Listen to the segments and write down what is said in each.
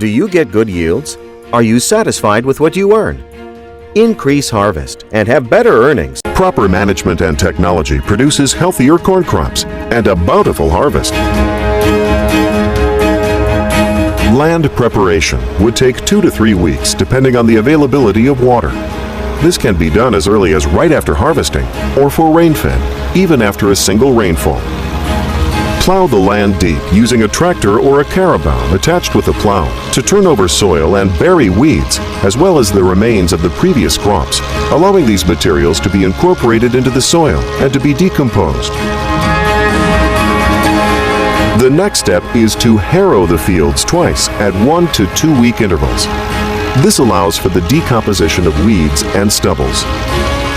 Do you get good yields? Are you satisfied with what you earn? Increase harvest and have better earnings. Proper management and technology produces healthier corn crops and a bountiful harvest. Land preparation would take 2 to 3 weeks depending on the availability of water. This can be done as early as right after harvesting or for rain-fed, even after a single rainfall. Plow the land deep using a tractor or a carabao attached with a plow to turn over soil and bury weeds as well as the remains of the previous crops, allowing these materials to be incorporated into the soil and to be decomposed. The next step is to harrow the fields twice at 1 to 2 week intervals. This allows for the decomposition of weeds and stubbles.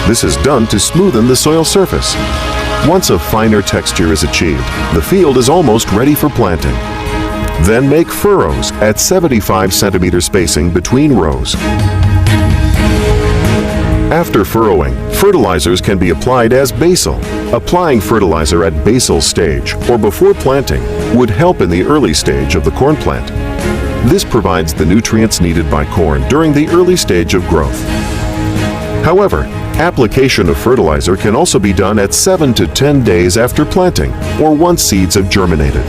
This is done to smoothen the soil surface. Once a finer texture is achieved, the field is almost ready for planting. Then make furrows at 75 centimeter spacing between rows. After furrowing, fertilizers can be applied as basal. Applying fertilizer at basal stage or before planting would help in the early stage of the corn plant. This provides the nutrients needed by corn during the early stage of growth. However, application of fertilizer can also be done at 7 to 10 days after planting or once seeds have germinated.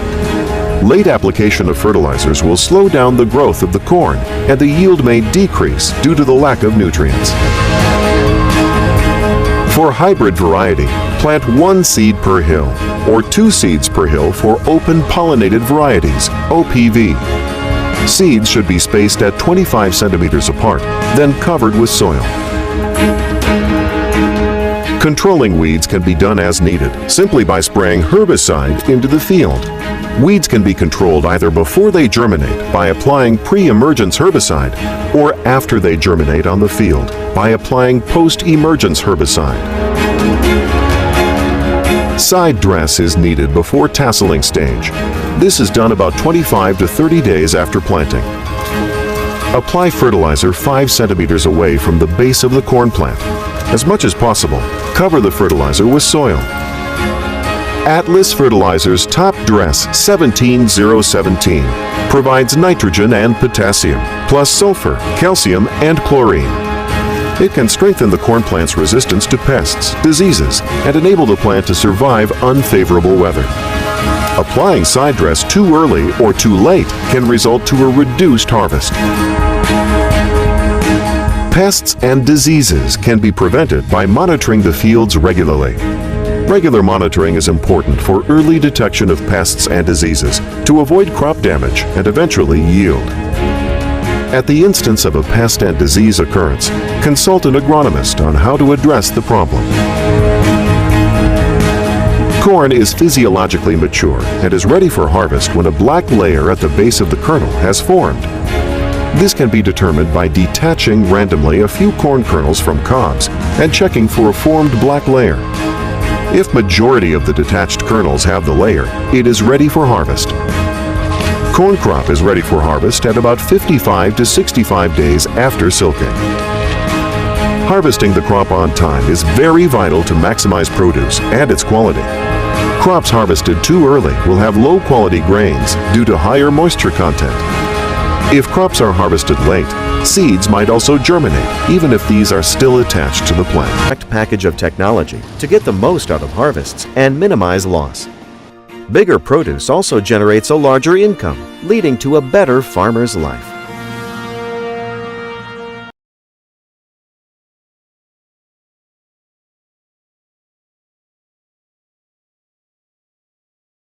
Late application of fertilizers will slow down the growth of the corn and the yield may decrease due to the lack of nutrients. For hybrid variety, plant 1 seed per hill or 2 seeds per hill for open pollinated varieties, OPV. Seeds should be spaced at 25 centimeters apart, then covered with soil. Controlling weeds can be done as needed, simply by spraying herbicide into the field. Weeds can be controlled either before they germinate by applying pre-emergence herbicide or after they germinate on the field by applying post-emergence herbicide. Side dress is needed before tasseling stage. This is done about 25 to 30 days after planting. Apply fertilizer 5 centimeters away from the base of the corn plant. As much as possible, cover the fertilizer with soil. Atlas Fertilizer's Top Dress 17017 provides nitrogen and potassium, plus sulfur, calcium, and chlorine. It can strengthen the corn plant's resistance to pests, diseases, and enable the plant to survive unfavorable weather. Applying side dress too early or too late can result to a reduced harvest. Pests and diseases can be prevented by monitoring the fields regularly. Regular monitoring is important for early detection of pests and diseases to avoid crop damage and eventually yield. At the instance of a pest and disease occurrence, consult an agronomist on how to address the problem. Corn is physiologically mature and is ready for harvest when a black layer at the base of the kernel has formed. This can be determined by detaching randomly a few corn kernels from cobs and checking for a formed black layer. If majority of the detached kernels have the layer, it is ready for harvest. Corn crop is ready for harvest at about 55 to 65 days after silking. Harvesting the crop on time is very vital to maximize produce and its quality. Crops harvested too early will have low quality grains due to higher moisture content. If crops are harvested late, seeds might also germinate, even if these are still attached to the plant. Correct package of technology to get the most out of harvests and minimize loss. Bigger produce also generates a larger income, leading to a better farmer's life.